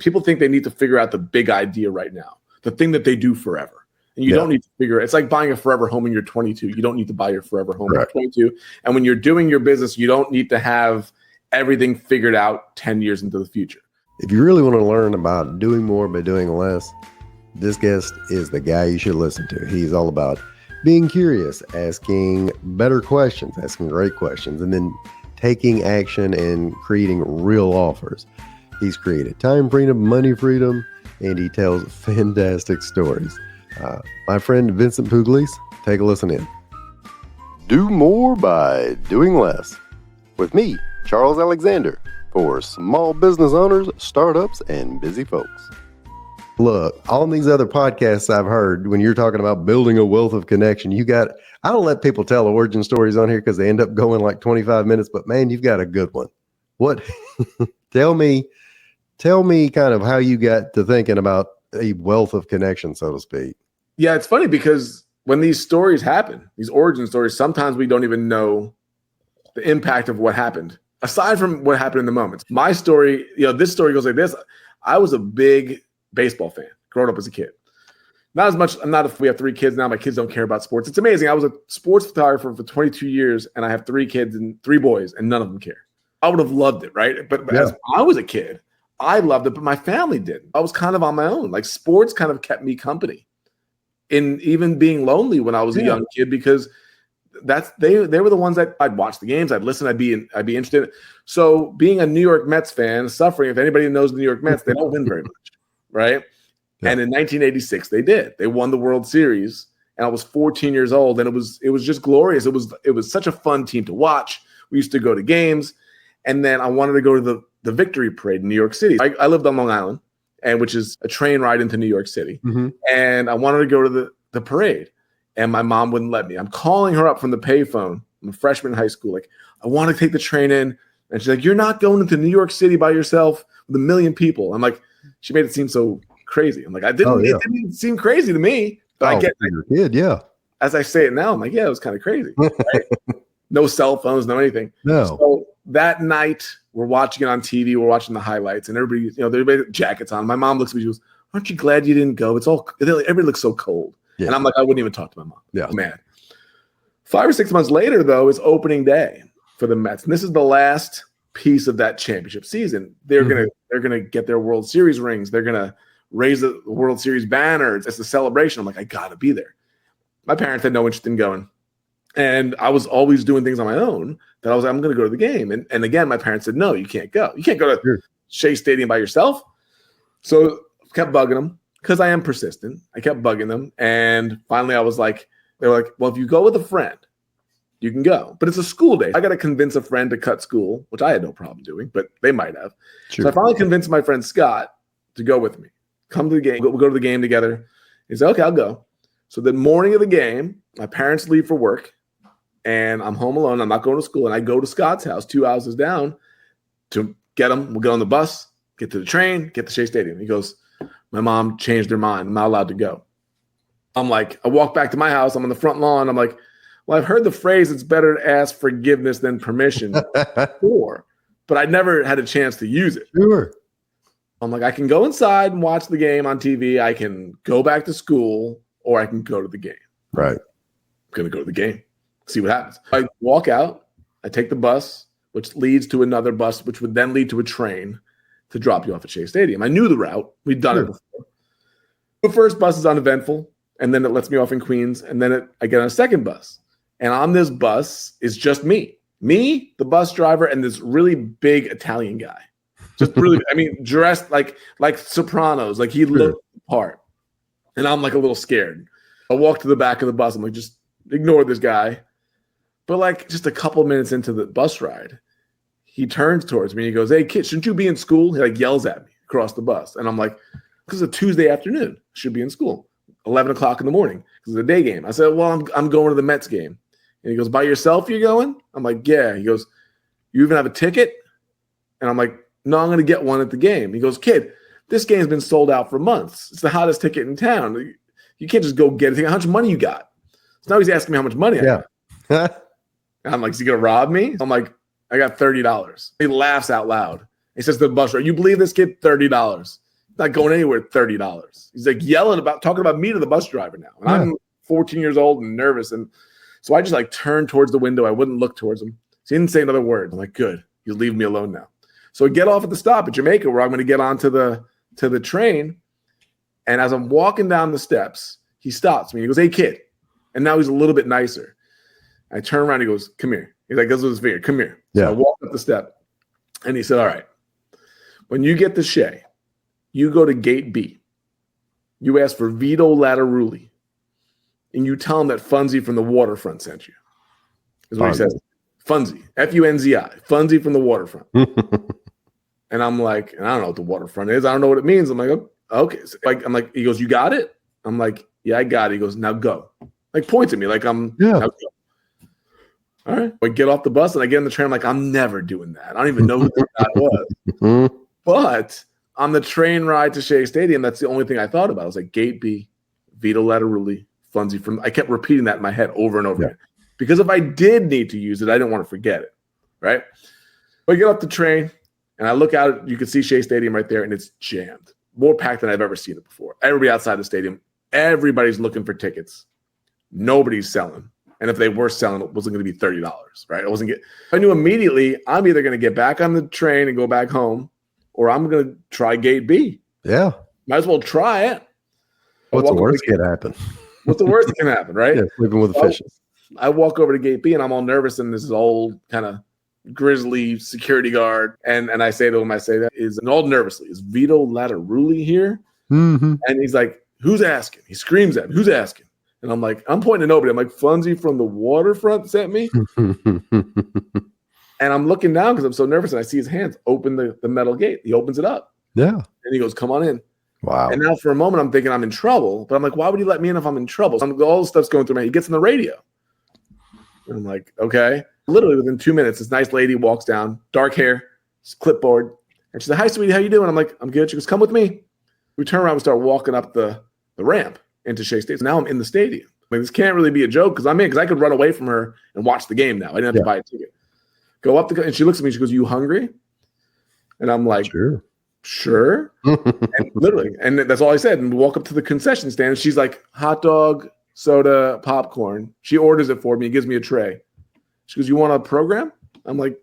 People think they need to figure out the big idea right now, the thing that they do forever. And you don't need to figure it. It's like buying a forever home when you're 22. You don't need to buy your forever home when you're 22. And when you're doing your business, you don't need to have everything figured out 10 years into the future. If you really want to learn about doing more by doing less, this guest is the guy you should listen to. He's all about being curious, asking better questions, asking great questions, and then taking action and creating real offers. He's created time freedom, money freedom, and he tells fantastic stories. My friend Vincent Pugliese, take a listen in. Do more by doing less. With me, Charles Alexander, for small business owners, startups, and busy folks. Look, on these other podcasts I've heard, when you're talking about building a wealth of connection, I don't let people tell origin stories on here because they end up going like 25 minutes, but man, you've got a good one. What? Tell me kind of how you got to thinking about a wealth of connection, so to speak. Yeah, it's funny because when these stories happen, these origin stories, sometimes we don't even know the impact of what happened, aside from what happened in the moment. My story, this story goes like this. I was a big baseball fan growing up as a kid. Not as much. We have 3 kids now. My kids don't care about sports. It's amazing. I was a sports photographer for 22 years, and I have 3 kids and 3 boys, and none of them care. I would have loved it, right? But as I was a kid, I loved it, but my family didn't. I was kind of on my own. Like sports kind of kept me company in even being lonely when I was a young kid, because they were the ones that I'd watch the games, I'd listen, I'd be interested. So being a New York Mets fan, suffering, if anybody knows the New York Mets, they don't win very much, right? Yeah. And in 1986, they did. They won the World Series, and I was 14 years old, and it was just glorious. It was such a fun team to watch. We used to go to games, and then I wanted to go to the Victory Parade in New York City. I lived on Long Island, which is a train ride into New York City. Mm-hmm. And I wanted to go to the parade, and my mom wouldn't let me. I'm calling her up from the payphone. I'm a freshman in high school. Like, I want to take the train in. And she's like, you're not going into New York City by yourself with 1 million people. I'm like, she made it seem so crazy. I'm like, it didn't seem crazy to me. But I get your kid, yeah. As I say it now, I'm like, yeah, it was kind of crazy. Right? No cell phones, no anything. No. So that night, we're watching it on TV. We're watching the highlights, and everybody had jackets on. My mom looks at me. She goes, "Aren't you glad you didn't go? Everybody looks so cold." Yeah. And I'm like, I wouldn't even talk to my mom. Yeah, man. 5 or 6 months later, though, is opening day for the Mets, and this is the last piece of that championship season. They're gonna get their World Series rings. They're gonna raise the World Series banner. It's a celebration. I'm like, I gotta be there. My parents had no interest in going. And I was always doing things on my own that I was like, I'm going to go to the game. And again, my parents said, no, you can't go. You can't go to Shea Stadium by yourself. So I kept bugging them because I am persistent. I kept bugging them. And finally I was like, they were like, well, if you go with a friend, you can go. But it's a school day. I got to convince a friend to cut school, which I had no problem doing, but they might have. Sure. So I finally convinced my friend Scott to go with me. Come to the game. We'll go to the game together. He said, okay, I'll go. So the morning of the game, my parents leave for work. And I'm home alone. I'm not going to school. And I go to Scott's house 2 houses down to get him. We'll get on the bus, get to the train, get to Shea Stadium. He goes, my mom changed her mind. I'm not allowed to go. I'm like, I walk back to my house. I'm on the front lawn. I'm like, well, I've heard the phrase, it's better to ask forgiveness than permission before, but I never had a chance to use it. Sure. I'm like, I can go inside and watch the game on TV. I can go back to school, or I can go to the game. Right. I'm going to go to the game. See what happens. I walk out, I take the bus, which leads to another bus, which would then lead to a train to drop you off at Shea Stadium. I knew the route. We'd done it before. The first bus is uneventful, and then it lets me off in Queens, and then I get on a second bus. And on this bus is just me, the bus driver, and this really big Italian guy. Just really, dressed like Sopranos, like he looked the part. And I'm like a little scared. I walk to the back of the bus. I'm like, just ignore this guy. But like just a couple minutes into the bus ride, he turns towards me and he goes, hey, kid, shouldn't you be in school? He like yells at me across the bus. And I'm like, because it's a Tuesday afternoon. I should be in school. 11 o'clock in the morning because it's a day game. I said, well, I'm going to the Mets game. And he goes, by yourself you're going? I'm like, yeah. He goes, you even have a ticket? And I'm like, no, I'm going to get one at the game. He goes, kid, this game's been sold out for months. It's the hottest ticket in town. You can't just go get a ticket. How much money you got? So now he's asking me how much money I got. And I'm like, is he going to rob me? I'm like, I got $30. He laughs out loud. He says to the bus driver, you believe this kid? $30. not going anywhere at $30. He's like talking about me to the bus driver now. And I'm 14 years old and nervous. And so I just like turned towards the window. I wouldn't look towards him. So he didn't say another word. I'm like, good. He's leaving me alone now. So I get off at the stop at Jamaica where I'm going to get onto the train. And as I'm walking down the steps, he stops me. He goes, hey, kid. And now he's a little bit nicer. I turn around. He goes, come here. He's like, goes with his finger. Come here. So I walk up the step. And he said, all right, when you get to Shea, you go to gate B. You ask for Vito Lateruli. And you tell him that Funzi from the waterfront sent you. Is what he says. Funzi. F-U-N-Z-I. Funzi from the waterfront. And I'm like, and I don't know what the waterfront is. I don't know what it means. I'm like, okay. So I'm like, he goes, you got it? I'm like, yeah, I got it. He goes, now go. Like points at me like now go. All right. I get off the bus and I get in the train. I'm like, I'm never doing that. I don't even know who that guy was. But on the train ride to Shea Stadium, that's the only thing I thought about. I was like, gate B, Vito Lateruli, Funzi from. I kept repeating that in my head over and over again. Because if I did need to use it, I didn't want to forget it. Right. But I get off the train and I look out. You can see Shea Stadium right there, and it's jammed. More packed than I've ever seen it before. Everybody outside the stadium, everybody's looking for tickets. Nobody's selling. And if they were selling, it wasn't going to be $30, right? I knew immediately I'm either going to get back on the train and go back home, or I'm going to try gate B. Yeah. Might as well try it. What's the worst that can happen? What's the worst that can happen, right? Yeah, sleeping with the fishes. I walk over to gate B and I'm all nervous, and this is old kind of grizzly security guard. And I say to him, that is, and all nervously, is Vito Lateruli here? Mm-hmm. And he's like, who's asking? He screams at me, who's asking? And I'm like, I'm pointing to nobody. I'm like, Funzi from the waterfront sent me. And I'm looking down because I'm so nervous, and I see his hands open the metal gate. He opens it up. Yeah. And he goes, come on in. Wow. And now for a moment, I'm thinking I'm in trouble. But I'm like, why would he let me in if I'm in trouble? So all the stuff's going through my head. He gets on the radio. And I'm like, okay. Literally within 2 minutes, this nice lady walks down, dark hair, clipboard. And she said, hi, sweetie, how you doing? I'm like, I'm good. She goes, come with me. We turn around and start walking up the ramp into Shea Stadium. Now I'm in the stadium. I mean, this can't really be a joke because I could run away from her and watch the game now. I didn't have to buy a ticket. Go up and she looks at me. She goes, you hungry? And I'm like, sure. And literally, and that's all I said. And we walk up to the concession stand. And she's like, hot dog, soda, popcorn. She orders it for me. Gives me a tray. She goes, you want a program? I'm like,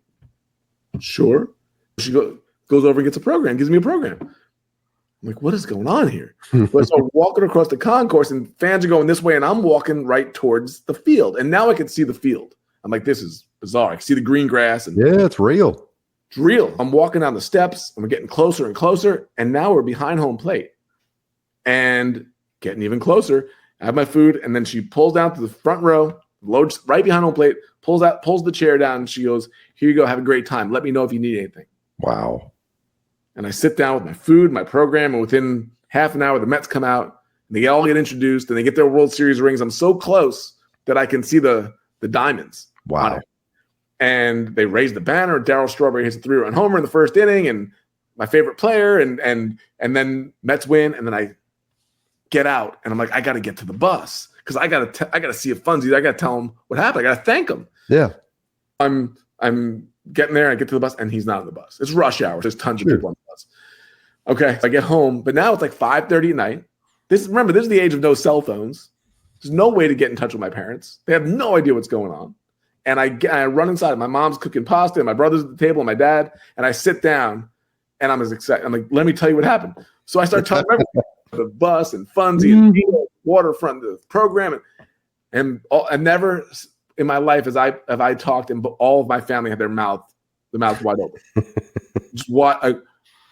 sure. She goes over and gets a program. Gives me a program. I'm like, what is going on here? So I'm walking across the concourse, and fans are going this way, and I'm walking right towards the field. And now I can see the field. I'm like, this is bizarre. I can see the green grass. And yeah, it's real. It's real. I'm walking down the steps, and we're getting closer and closer, and now we're behind home plate. And getting even closer. I have my food, and then she pulls down to the front row, loads right behind home plate, pulls the chair down, and she goes, here you go, have a great time. Let me know if you need anything. Wow. And I sit down with my food, my program, and within half an hour, the Mets come out, and they all get introduced, and they get their World Series rings. I'm so close that I can see the diamonds. Wow. And they raise the banner. Darryl Strawberry hits a 3-run homer in the first inning, and my favorite player, and then Mets win, and then I get out, and I'm like, I got to get to the bus because I got to see a Funzi. I got to tell him what happened. I got to thank him. Yeah. I'm getting there. I get to the bus, and he's not on the bus. It's rush hour. There's tons of people on the bus. Okay, so I get home, but now it's like 5:30 at night. This is the age of no cell phones. There's no way to get in touch with my parents. They have no idea what's going on. And I run inside. My mom's cooking pasta, and my brother's at the table, and my dad. And I sit down, and I'm as excited. I'm like, let me tell you what happened. So I start telling everybody the bus and Funzi and waterfront, the program, and never in my life have I talked, and all of my family had the mouth wide open. Just what.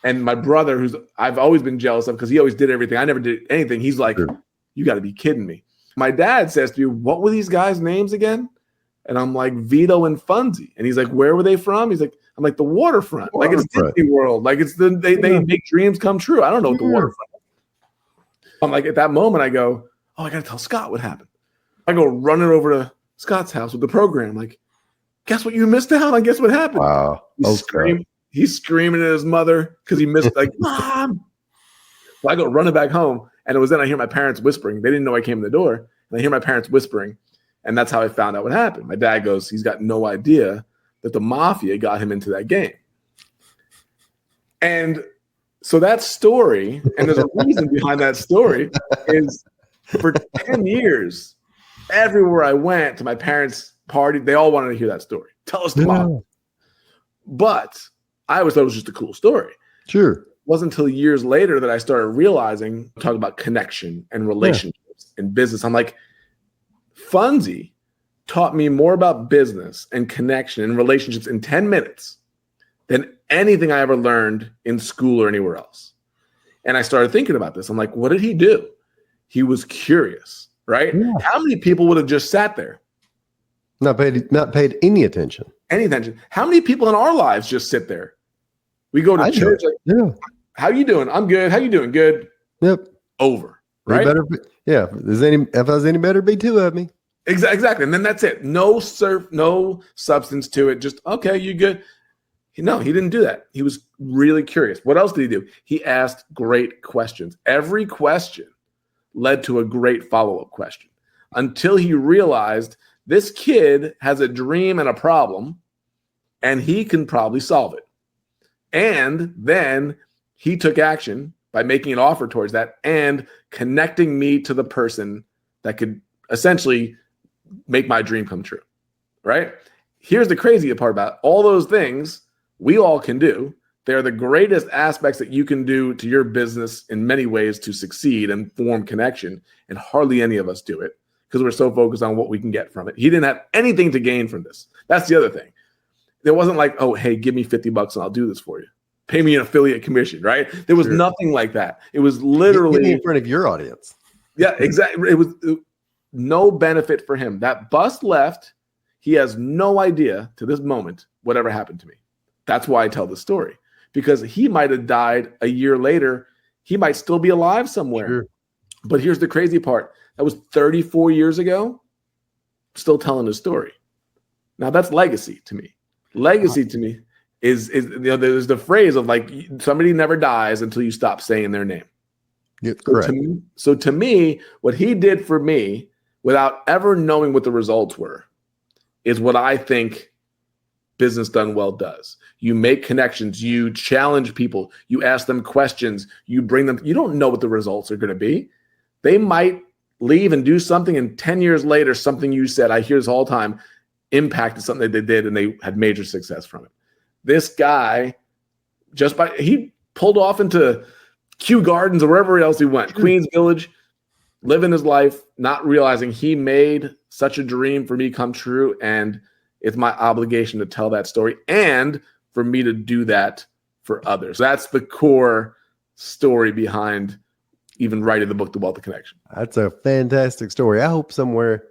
And my brother, who's I've always been jealous of because he always did everything. I never did anything. He's like, you got to be kidding me. My dad says to me, what were these guys' names again? And I'm like, Vito and Funzi. And he's like, where were they from? He's like, I'm like, the waterfront. Like it's Disney World. Like it's they make dreams come true. I don't know what the waterfront is. I'm like, at that moment, I go, oh, I got to tell Scott what happened. I go running over to Scott's house with the program. Like, guess what you missed out on? Guess what happened? Wow. He's screaming at his mother because he missed, like, Mom. So I go running back home, and it was then I hear my parents whispering. They didn't know I came in the door. And I hear my parents whispering, and that's how I found out what happened. My dad goes, he's got no idea that the mafia got him into that game. And So that story, and there's a reason behind that story, is for 10 years, everywhere I went to my parents' party, they all wanted to hear that story. Tell us the mom. But I always thought it was just a cool story. Sure. It wasn't until years later that I started realizing, talking about connection and relationships in business. I'm like, Funzy taught me more about business and connection and relationships in 10 minutes than anything I ever learned in school or anywhere else. And I started thinking about this. I'm like, what did he do? He was curious, right? Yeah. How many people would have just sat there? Not paid any attention. Any attention. How many people in our lives just sit there? We go to church, like, how you doing? I'm good. How you doing? Good. Yep. Over. Right? If I was any better, be two of me. Exactly. And then that's it. No substance to it. Just, okay, you good? No, he didn't do that. He was really curious. What else did he do? He asked great questions. Every question led to a great follow-up question until he realized this kid has a dream and a problem, and he can probably solve it. And then he took action by making an offer towards that and connecting me to the person that could essentially make my dream come true, right? Here's the crazy part about it. All those things we all can do. They're the greatest aspects that you can do to your business in many ways to succeed and form connection. And hardly any of us do it because we're so focused on what we can get from it. He didn't have anything to gain from this. That's the other thing. There wasn't like, oh, hey, give me $50 and I'll do this for you. Pay me an affiliate commission, right? There was nothing like that. It was literally get me in front of your audience. Yeah, exactly. It was no benefit for him. That bus left. He has no idea to this moment whatever happened to me. That's why I tell the story, because he might have died a year later. He might still be alive somewhere. Sure. But here's the crazy part. That was 34 years ago, still telling his story. Now that's legacy to me. Legacy to me is there's the phrase of like, somebody never dies until you stop saying their name. Yeah, correct. So to me, what he did for me without ever knowing what the results were is what I think business done well does. You make connections, you challenge people, you ask them questions, you bring them, you don't know what the results are going to be. They might leave and do something, and 10 years later, something you said, I hear this all the time, impacted something that they did and they had major success from it. This guy, he pulled off into Kew Gardens or wherever else he went, Queens Village, living his life, not realizing he made such a dream for me come true. And it's my obligation to tell that story and for me to do that for others. That's the core story behind even writing the book, The Wealth of Connection. That's a fantastic story. I hope somewhere,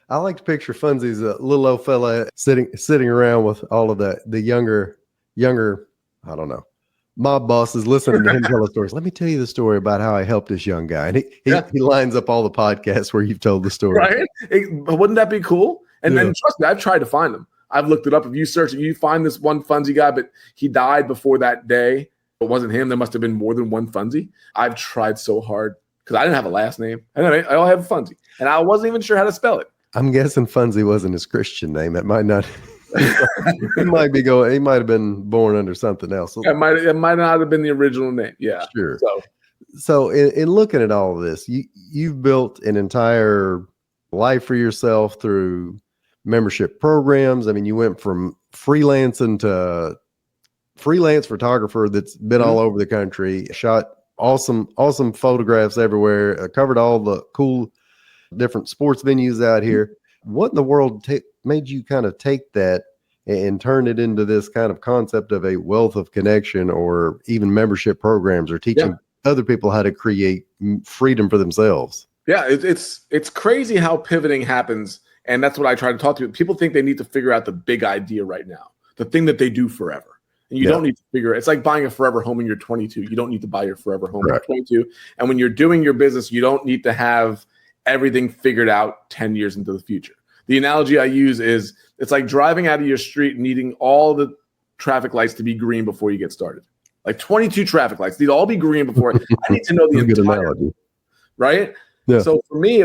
I like to picture Funzy's a little old fella sitting around with all of the younger, I don't know, mob bosses listening to him tell the stories. Let me tell you the story about how I helped this young guy. And he lines up all the podcasts where you've told the story. Right? Wouldn't that be cool? And then trust me, I've tried to find them. I've looked it up. If you search, if you find this one Funzy guy, but he died before that day, it wasn't him. There must have been more than one Funzy. I've tried so hard because I didn't have a last name. I all have Funzy. And I wasn't even sure how to spell it. I'm guessing Funzy wasn't his Christian name. It might not. He might have been born under something else. It might not have been the original name. Yeah. Sure. So in looking at all of this, you've built an entire life for yourself through membership programs. I mean, you went from freelancing to freelance photographer that's been all over the country, shot awesome photographs everywhere, covered all the cool different sports venues out here. What in the world made you kind of take that and turn it into this kind of concept of a wealth of connection, or even membership programs, or teaching other people how to create freedom for themselves? Yeah, it's crazy how pivoting happens. And that's what I try to talk to. People think they need to figure out the big idea right now, the thing that they do forever. And you don't need to figure it. It's like buying a forever home when you're 22. You don't need to buy your forever home when you're 22. And when you're doing your business, you don't need to have everything figured out 10 years into the future. The analogy I use is it's like driving out of your street and needing all the traffic lights to be green before you get started. Like 22 traffic lights need to all be green before. I need to know the entire analogy. Right? Yeah. So for me,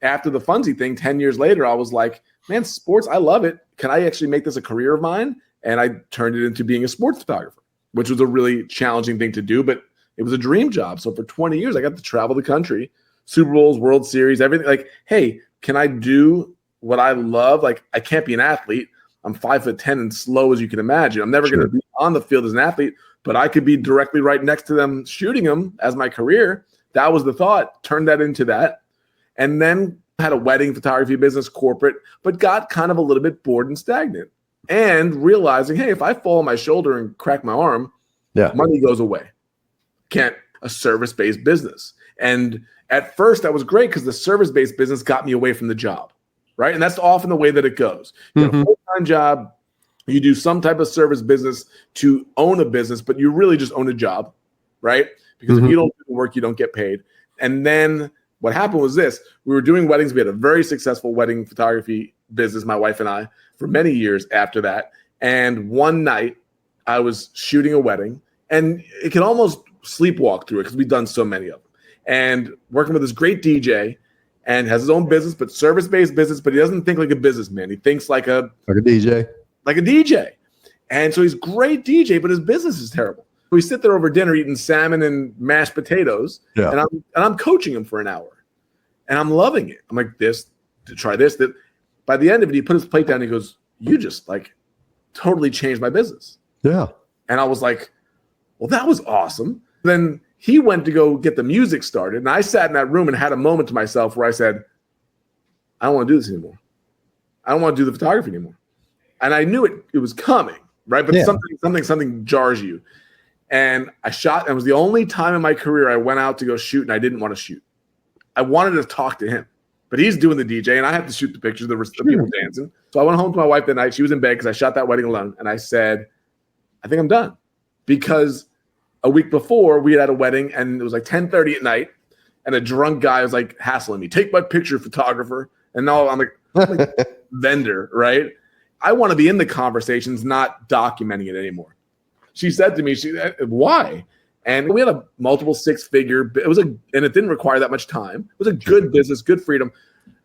after the Funzy thing, 10 years later, I was like, man, sports, I love it. Can I actually make this a career of mine? And I turned it into being a sports photographer. which was a really challenging thing to do, but it was a dream job. So for 20 years, I got to travel the country, Super Bowls, World Series, everything. Like, hey, can I do what I love? Like, I can't be an athlete. I'm 5'10" and slow as you can imagine. I'm never going to be on the field as an athlete, but I could be directly right next to them shooting them as my career. That was the thought. Turned that into that. And then had a wedding photography business, corporate, but got kind of a little bit bored and stagnant. And realizing, hey, if I fall on my shoulder and crack my arm, money goes away. Can't a service-based business. And at first that was great because the service-based business got me away from the job, right? And that's often the way that it goes. You have a full-time job, you do some type of service business to own a business, but you really just own a job, right? Because if you don't do the work, you don't get paid. And then what happened was this. We were doing weddings. We had a very successful wedding photography business, my wife and I, for many years after that. And one night I was shooting a wedding, and it can almost sleepwalk through it because we've done so many of them. And working with this great DJ, and has his own business, but service-based business, but he doesn't think like a businessman. He thinks like a DJ. Like a DJ. And so he's a great DJ, but his business is terrible. We sit there over dinner eating salmon and mashed potatoes, and I'm coaching him for an hour. And I'm loving it. I'm like, try this. That. By the end of it, he put his plate down and he goes, you just like totally changed my business. Yeah. And I was like, well, that was awesome. Then he went to go get the music started. And I sat in that room and had a moment to myself where I said, I don't want to do this anymore. I don't want to do the photography anymore. And I knew it was coming, right? But something jars you. And I shot, and it was the only time in my career I went out to go shoot and I didn't want to shoot. I wanted to talk to him, but he's doing the DJ and I have to shoot the pictures of the people dancing. So I went home to my wife that night. She was in bed because I shot that wedding alone. And I said, I think I'm done. Because a week before we had a wedding and it was like 10:30 at night and a drunk guy was like hassling me, take my picture, photographer. And now I'm like vendor, right? I want to be in the conversations, not documenting it anymore. She said to me, why? And we had a multiple six-figure, and it didn't require that much time. It was a good business, good freedom.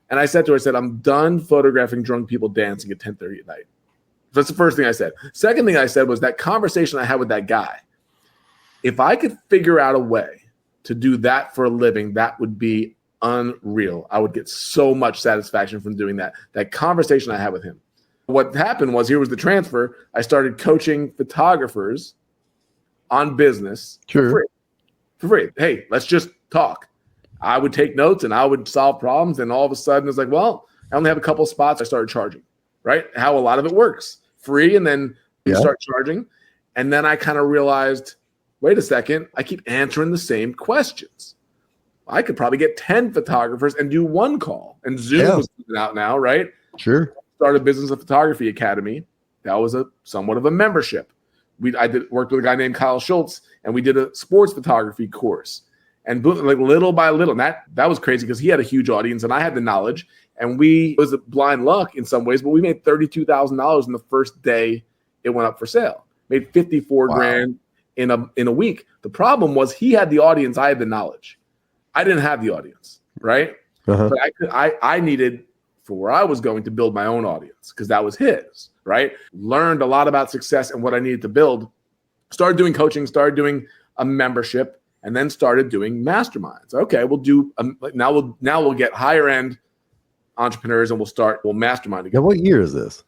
And I said to her, I'm done photographing drunk people dancing at 10:30 at night. That's the first thing I said. Second thing I said was that conversation I had with that guy. If I could figure out a way to do that for a living, that would be unreal. I would get so much satisfaction from doing that. That conversation I had with him. What happened was, here was the transfer. I started coaching photographers on business for free. Hey, let's just talk. I would take notes and I would solve problems. And all of a sudden it's like, well, I only have a couple of spots. I started charging, right? How a lot of it works. Free, and then you start charging. And then I kind of realized, wait a second, I keep answering the same questions. I could probably get 10 photographers and do one call. And Zoom was out now, right? Sure. Started Business of Photography Academy. That was somewhat of a membership. I worked with a guy named Kyle Schultz, and we did a sports photography course. And like little by little, and that was crazy because he had a huge audience and I had the knowledge. And it was a blind luck in some ways, but we made $32,000 in the first day it went up for sale. Made 54 grand in a week. The problem was he had the audience, I had the knowledge. I didn't have the audience, right? But I needed, for where I was going, to build my own audience because that was his, right? Learned a lot about success and what I needed to build. Started doing coaching, started doing a membership, and then started doing masterminds. Okay, we'll do now we'll get higher end entrepreneurs and we'll mastermind together. Now, what year is this?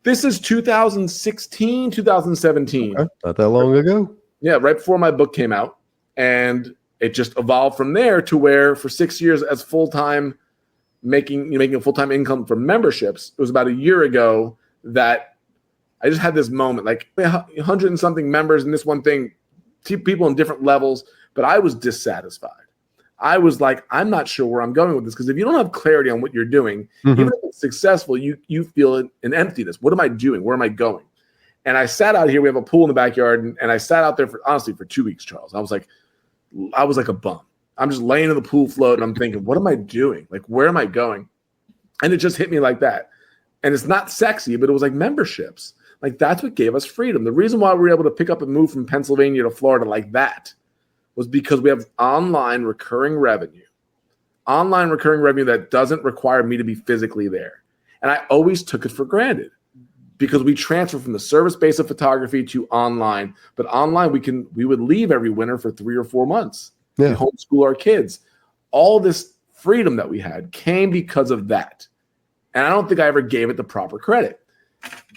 This is 2016, 2017. Okay. Not that long ago. Yeah, right before my book came out, and it just evolved from there to where for 6 years as full-time. Making a full-time income from memberships. It was about a year ago that I just had this moment, like 100 and something members in this one thing, people in different levels, but I was dissatisfied. I was like, I'm not sure where I'm going with this, because if you don't have clarity on what you're doing, even if it's successful, you feel an emptiness. What am I doing? Where am I going? And I sat out here. We have a pool in the backyard, and I sat out there for 2 weeks, Charles. I was like a bum. I'm just laying in the pool float and I'm thinking, what am I doing? Like, where am I going? And it just hit me like that. And it's not sexy, but it was like memberships. Like, that's what gave us freedom. The reason why we were able to pick up and move from Pennsylvania to Florida like that was because we have online recurring revenue that doesn't require me to be physically there. And I always took it for granted because we transfer from the service base of photography to online. But online, we would leave every winter for 3 or 4 months. We homeschool our kids. All this freedom that we had came because of that. And I don't think I ever gave it the proper credit.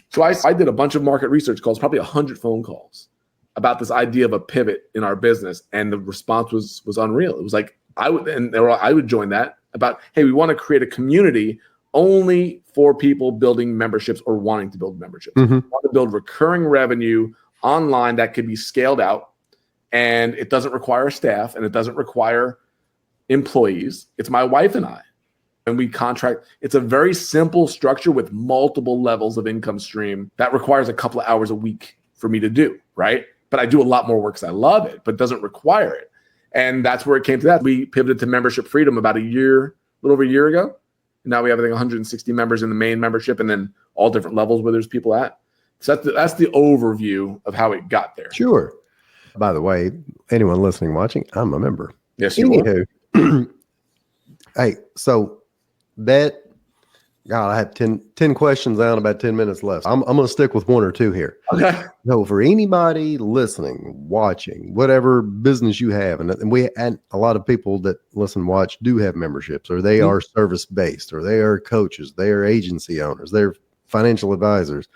So I did a bunch of market research calls, probably 100 phone calls about this idea of a pivot in our business. And the response was unreal. It was like, I would join that about, hey, we want to create a community only for people building memberships or wanting to build memberships. We want to build recurring revenue online that can be scaled out, and it doesn't require staff and it doesn't require employees. It's my wife and I, and we contract. It's a very simple structure with multiple levels of income stream that requires a couple of hours a week for me to do, right? But I do a lot more work because I love it, but doesn't require it. And that's where it came to that. We pivoted to membership freedom about a little over a year ago. Now we have, I think, 160 members in the main membership, and then all different levels where there's people at. So that's the overview of how it got there. Sure. By the way, anyone listening, watching, I'm a member. Yes, you are. Hey, so that, God, I have 10 questions down, about 10 minutes left. I'm going to stick with 1 or 2 here. Okay. So for anybody listening, watching, whatever business you have, and a lot of people that listen and watch do have memberships, or they are service-based, or they are coaches, they are agency owners, they're financial advisors.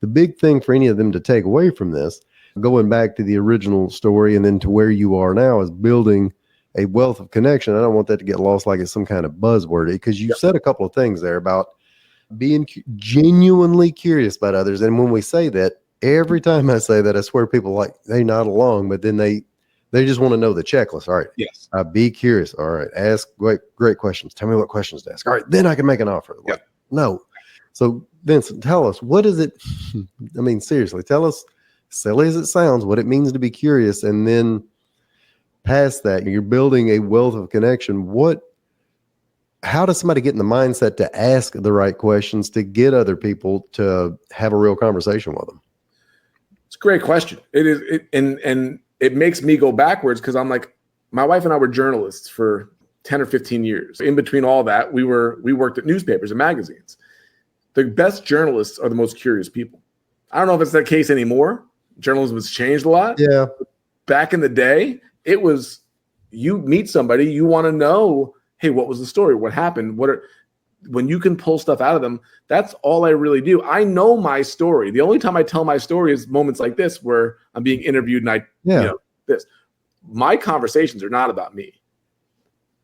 The big thing for any of them to take away from this, going back to the original story and then to where you are now, is building a wealth of connection. I don't want that to get lost like it's some kind of buzzword, because you said a couple of things there about being genuinely curious about others. And when we say that, every time I say that, I swear people they nod along, but then they just want to know the checklist. All right. Yes. Be curious. All right. Ask great questions. Tell me what questions to ask. All right. Then I can make an offer. Yep. No. So Vincent, tell us, what is it? I mean, seriously, tell us, silly as it sounds, what it means to be curious. And then past that, you're building a wealth of connection. How does somebody get in the mindset to ask the right questions to get other people to have a real conversation with them? It's a great question. It is, and it makes me go backwards, because I'm like, my wife and I were journalists for 10 or 15 years. In between all that, we worked at newspapers and magazines. The best journalists are the most curious people. I don't know if it's that case anymore. Journalism has changed a lot. Yeah. Back in the day, it was, you meet somebody, you want to know, hey, what was the story? What happened? When you can pull stuff out of them, that's all I really do. I know my story. The only time I tell my story is moments like this, where I'm being interviewed and my conversations are not about me.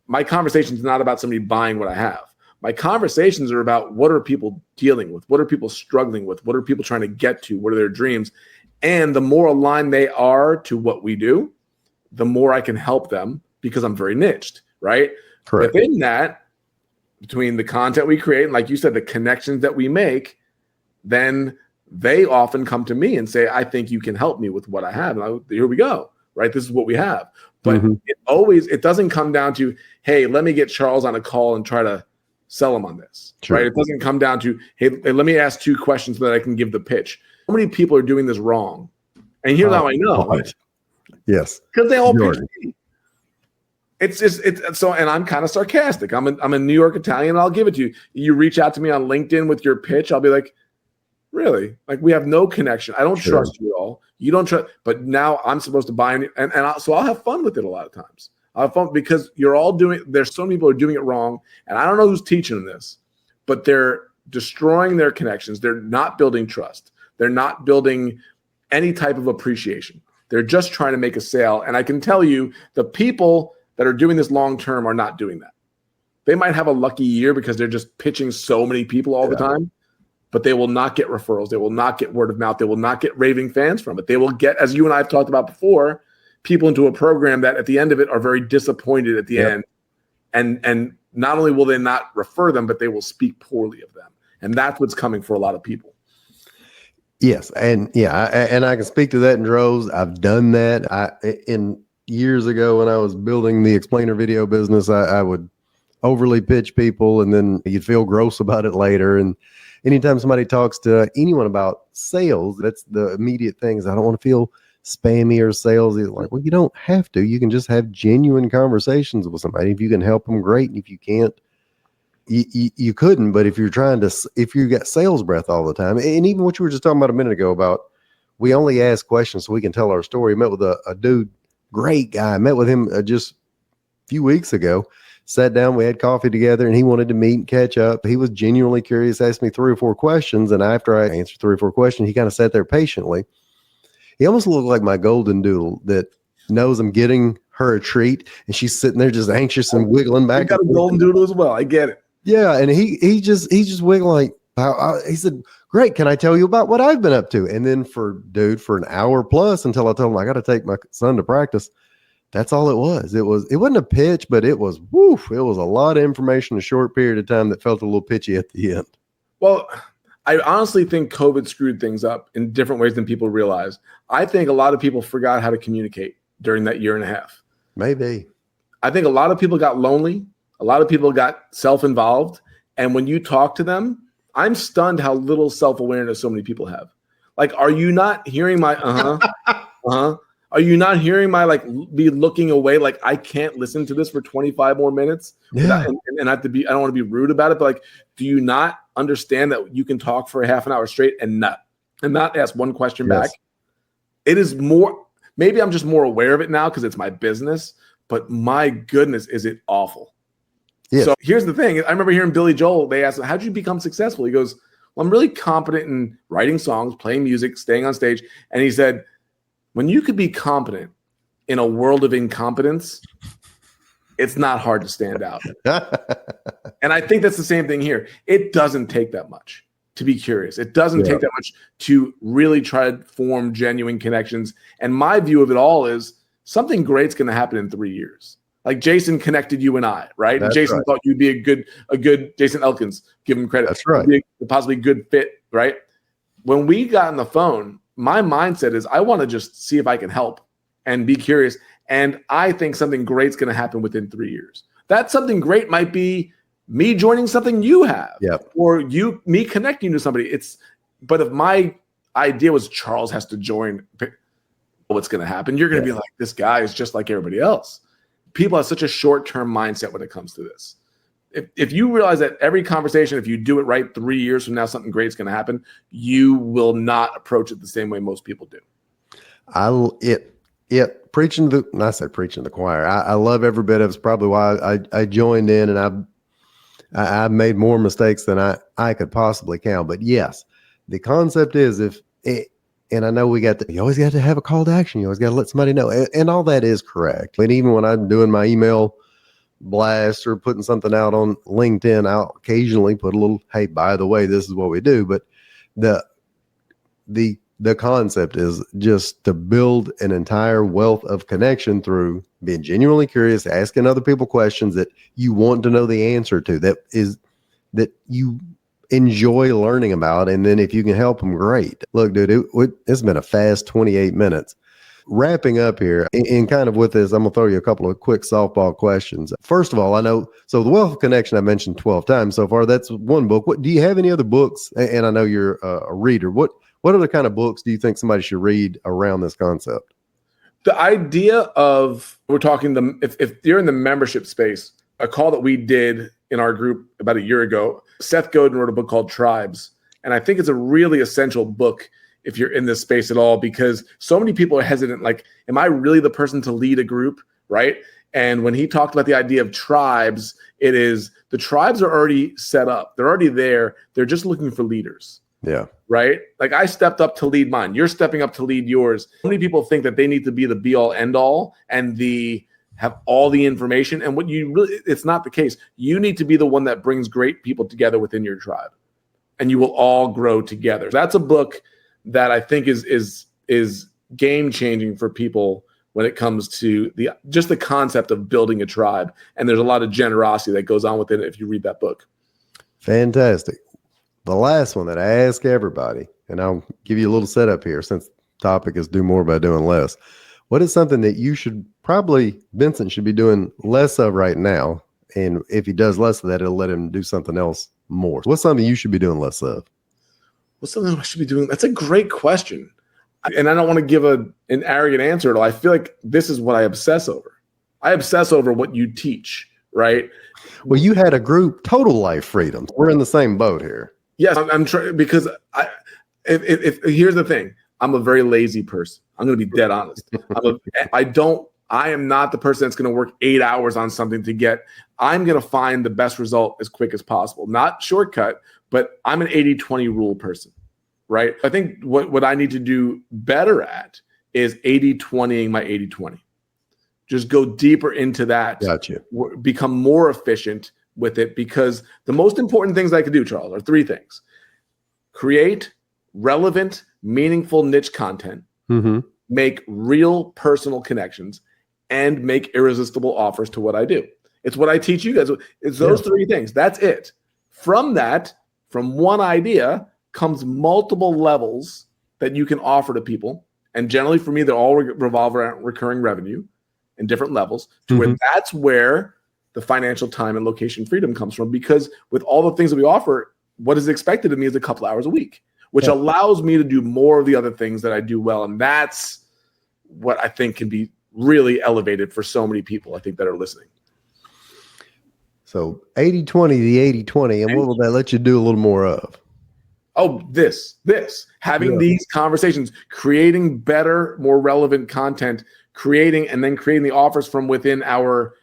My conversations are not about somebody buying what I have. My conversations are about, what are people dealing with? What are people struggling with? What are people trying to get to? What are their dreams? And the more aligned they are to what we do, the more I can help them, because I'm very niched, right? Correct. Within that, between the content we create and, like you said, the connections that we make, then they often come to me and say, I think you can help me with what I have. And here we go, right? This is what we have. But it doesn't come down to, hey, let me get Charles on a call and try to sell him on this, right? It doesn't come down to, hey, let me ask 2 questions so that I can give the pitch. How many people are doing this wrong? And here's how I know. Right. Yes. Because they all pitch me. So, and I'm kind of sarcastic. I'm a New York Italian, and I'll give it to you. You reach out to me on LinkedIn with your pitch, I'll be like, really? Like, we have no connection. I don't trust you at all. You don't trust, but now I'm supposed to buy so I'll have fun with it a lot of times. I'll have fun because there's so many people who are doing it wrong, and I don't know who's teaching them this, but they're destroying their connections. They're not building trust. They're not building any type of appreciation. They're just trying to make a sale. And I can tell you, the people that are doing this long-term are not doing that. They might have a lucky year because they're just pitching so many people all the time, but they will not get referrals. They will not get word of mouth. They will not get raving fans from it. They will get, as you and I have talked about before, people into a program that at the end of it are very disappointed at the end. And not only will they not refer them, but they will speak poorly of them. And that's what's coming for a lot of people. Yes. And and I can speak to that in droves. I've done that. In years ago when I was building the explainer video business, I would overly pitch people, and then you'd feel gross about it later. And anytime somebody talks to anyone about sales, that's the immediate things. I don't want to feel spammy or salesy. Like, well, you don't have to. You can just have genuine conversations with somebody. If you can help them, great. And if you can't, you couldn't. But if you're if you got sales breath all the time, and even what you were just talking about a minute ago about we only ask questions so we can tell our story. I met with a dude, great guy. I met with him just a few weeks ago. Sat down, we had coffee together, and he wanted to meet and catch up. He was genuinely curious, asked me 3 or 4 questions, and after I answered 3 or 4 questions, he kind of sat there patiently. He almost looked like my golden doodle that knows I'm getting her a treat, and she's sitting there just anxious and wiggling back. I got a golden doodle as well. I get it. Yeah, and he just wiggling like, he said, great, can I tell you about what I've been up to? And then for an hour plus until I told him I got to take my son to practice. That's all it was. It wasn't a pitch, but it was a lot of information in a short period of time that felt a little pitchy at the end. Well, I honestly think COVID screwed things up in different ways than people realize. I think a lot of people forgot how to communicate during that year and a half. Maybe. I think a lot of people got lonely. A lot of people got self-involved. And when you talk to them, I'm stunned how little self-awareness so many people have. Like, are you not hearing my Are you not hearing my be looking away? Like, I can't listen to this for 25 more minutes. Yeah. And I have to be, I don't want to be rude about it, but do you not understand that you can talk for a half an hour straight and not ask one question back? It is more, maybe I'm just more aware of it now because it's my business, but my goodness, is it awful. Yeah. So here's the thing. I remember hearing Billy Joel, they asked him, how'd you become successful? He goes, well, I'm really competent in writing songs, playing music, staying on stage. And he said, when you could be competent in a world of incompetence, it's not hard to stand out. And I think that's the same thing here. It doesn't take that much to be curious. It doesn't take that much to really try to form genuine connections. And my view of it all is something great's going to happen in 3 years. Like Jason connected you and I, right? And Jason thought you'd be a good Jason Elkins, give him credit. That's right. Be a possibly good fit, right? When we got on the phone, my mindset is I want to just see if I can help and be curious. And I think something great's going to happen within 3 years. That something great might be me joining something you have, or me connecting to somebody. But if my idea was Charles has to join, what's going to happen? You're going to be like, this guy is just like everybody else. People have such a short-term mindset when it comes to this. If you realize that every conversation, if you do it right 3 years from now, something great is going to happen, you will not approach it the same way most people do. Preaching to the choir. I love every bit of it. It's probably why I joined in, and I've made more mistakes than I could possibly count. But yes, the concept is and I know you always got to have a call to action. You always got to let somebody know, and all that is correct. And even when I'm doing my email blast or putting something out on LinkedIn, I'll occasionally put a little, hey, by the way, this is what we do. But the concept is just to build an entire wealth of connection through being genuinely curious, asking other people questions that you want to know the answer to, that you enjoy learning about. And then if you can help them, great. Look, dude, it's been a fast 28 minutes. Wrapping up here, and kind of with this, I'm going to throw you a couple of quick softball questions. First of all, I know, so The Wealth of Connection I mentioned 12 times so far. That's one book. Do you have any other books? And I know you're a reader. What other kind of books do you think somebody should read around this concept? The idea of, we're talking, if you're in the membership space, a call that we did in our group about a year ago, Seth Godin wrote a book called Tribes. And I think it's a really essential book if you're in this space at all, because so many people are hesitant. Like, am I really the person to lead a group? Right. And when he talked about the idea of tribes, it is the tribes are already set up. They're already there. They're just looking for leaders. Yeah. Right. Like, I stepped up to lead mine. You're stepping up to lead yours. So many people think that they need to be the be all end all and have all the information. And it's not the case. You need to be the one that brings great people together within your tribe, and you will all grow together. That's a book that I think is game changing for people when it comes to just the concept of building a tribe. And there's a lot of generosity that goes on within it if you read that book. Fantastic. The last one that I ask everybody, and I'll give you a little setup here since the topic is do more by doing less. What is something that Vincent should be doing less of right now? And if he does less of that, it'll let him do something else more. What's something you should be doing less of? What's something I should be doing? That's a great question. And I don't want to give an arrogant answer at all. I feel like this is what I obsess over. I obsess over what you teach, right? Well, you had a group, Total Life Freedom. We're in the same boat here. Yes, I'm trying because if here's the thing, I'm a very lazy person. I'm going to be dead honest. I am not the person that's going to work 8 hours on something I'm going to find the best result as quick as possible. Not shortcut, but I'm an 80-20 rule person, right? I think what I need to do better at is 80-20ing my 80-20. Just go deeper into that. Gotcha. Become more efficient with it, because the most important things I can do, Charles, are 3 things. Create relevant, meaningful niche content, make real personal connections, and make irresistible offers to what I do. It's what I teach you guys. It's those 3 things. That's it. From one idea comes multiple levels that you can offer to people. And generally for me, they all revolve around recurring revenue in different levels, to where that's where the financial time and location freedom comes from. Because with all the things that we offer, what is expected of me is a couple hours a week, which allows me to do more of the other things that I do well. And that's what I think can be really elevated for so many people, I think, that are listening. So 80-20, the 80-20, and what will that let you do a little more of? Oh, having these conversations, creating better, more relevant content, creating the offers from within our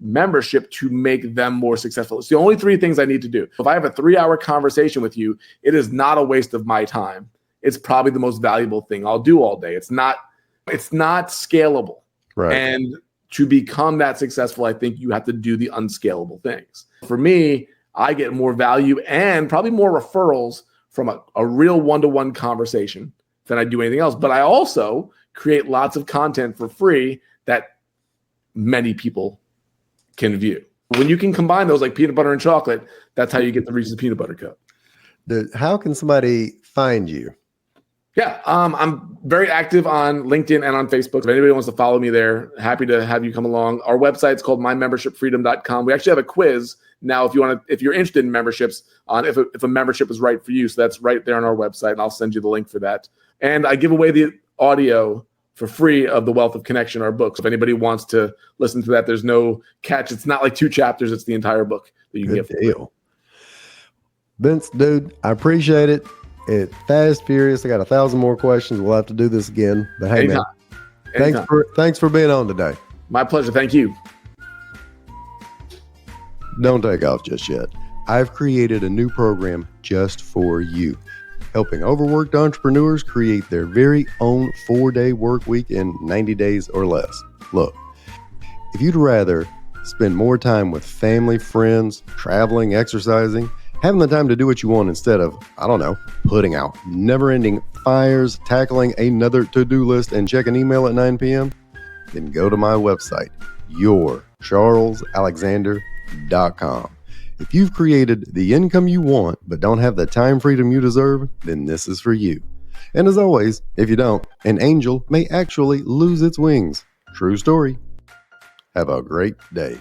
membership to make them more successful. It's the only 3 things I need to do. If I have a 3-hour conversation with you, it is not a waste of my time. It's probably the most valuable thing I'll do all day. It's not scalable. Right. And to become that successful, I think you have to do the unscalable things. For me, I get more value and probably more referrals from a real one-to-one conversation than I do anything else. But I also create lots of content for free that many people can view. When you can combine those, like peanut butter and chocolate, that's how you get the Reese's Peanut Butter Cup. How can somebody find you? Yeah, I'm very active on LinkedIn and on Facebook. If anybody wants to follow me there, happy to have you come along. Our website's called mymembershipfreedom.com. We actually have a quiz now if you're interested in memberships, on if a membership is right for you. So that's right there on our website, and I'll send you the link for that. And I give away the audio for free of The Wealth of Connection, our book. So if anybody wants to listen to that, there's no catch. It's not like 2 chapters. It's the entire book that you can get for free. Vince, dude, I appreciate it. It's fast, furious. I got 1,000 more questions. We'll have to do this again. But hey, man, thanks for being on today. My pleasure. Thank you. Don't take off just yet. I've created a new program just for you, helping overworked entrepreneurs create their very own 4-day work week in 90 days or less. Look, if you'd rather spend more time with family, friends, traveling, exercising, having the time to do what you want instead of, putting out never-ending fires, tackling another to-do list, and checking email at 9 p.m., then go to my website, yourcharlesalexander.com. If you've created the income you want but don't have the time freedom you deserve, then this is for you. And as always, if you don't, an angel may actually lose its wings. True story. Have a great day.